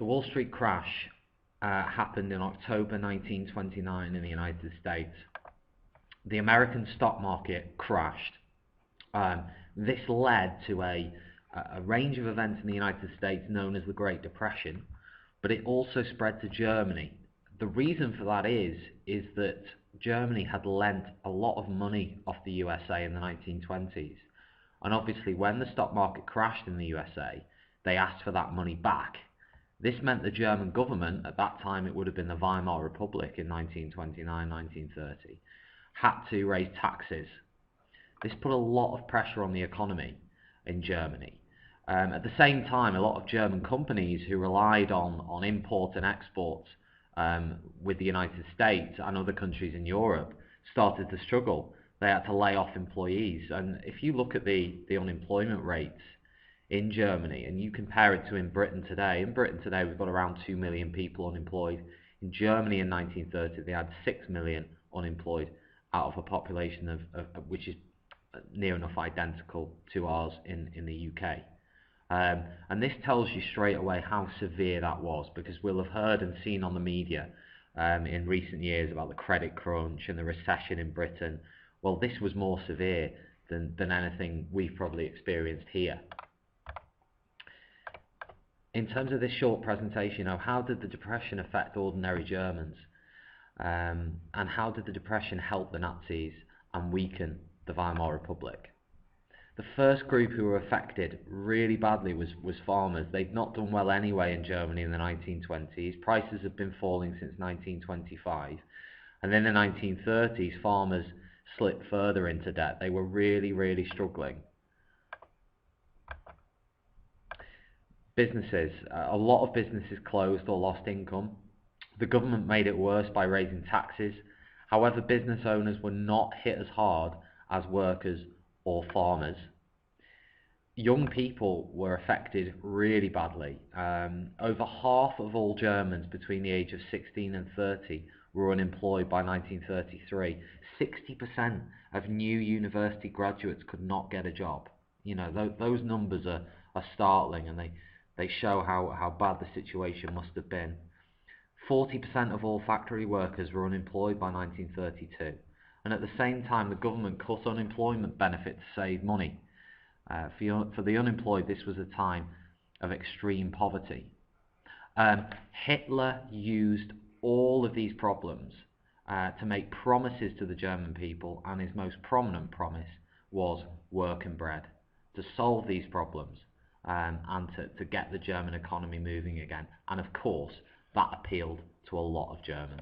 The Wall Street crash happened in October 1929 in the United States. The American stock market crashed. This led to a range of events in the United States known as the Great Depression, but it also spread to Germany. The reason for that is that Germany had lent a lot of money off the USA in the 1920s. And obviously when the stock market crashed in the USA, they asked for that money back. This meant the German government, at that time it would have been the Weimar Republic in 1929-1930, had to raise taxes. This put a lot of pressure on the economy in Germany. At the same time, a lot of German companies who relied on import and exports with the United States and other countries in Europe started to struggle. They had to lay off employees. And if you look at the unemployment rates in Germany and you compare it to in Britain today we've got around 2 million people unemployed. In Germany in 1930 they had 6 million unemployed out of a population of which is near enough identical to ours in the UK. And this tells you straight away how severe that was, because we'll have heard and seen on the media in recent years about the credit crunch and the recession in Britain. Well, this was more severe than anything we've probably experienced here. In terms of this short presentation, how did the Depression affect ordinary Germans? And how did the Depression help the Nazis and weaken the Weimar Republic? The first group who were affected really badly was farmers. They'd not done well anyway in Germany in the 1920s. Prices had been falling since 1925. And then in the 1930s, farmers slipped further into debt. They were really struggling. Businesses. A lot of businesses closed or lost income. The government made it worse by raising taxes. However, business owners were not hit as hard as workers or farmers. Young people were affected really badly. Over half of all Germans between the age of 16 and 30 were unemployed by 1933. 60% of new university graduates could not get a job. You know, those numbers are startling, and they show how bad the situation must have been. 40% of all factory workers were unemployed by 1932. And at the same time, the government cut unemployment benefit to save money. For the unemployed, this was a time of extreme poverty. Hitler used all of these problems to make promises to the German people, and his most prominent promise was work and bread, to solve these problems and to get the German economy moving again. And of course, that appealed to a lot of Germans.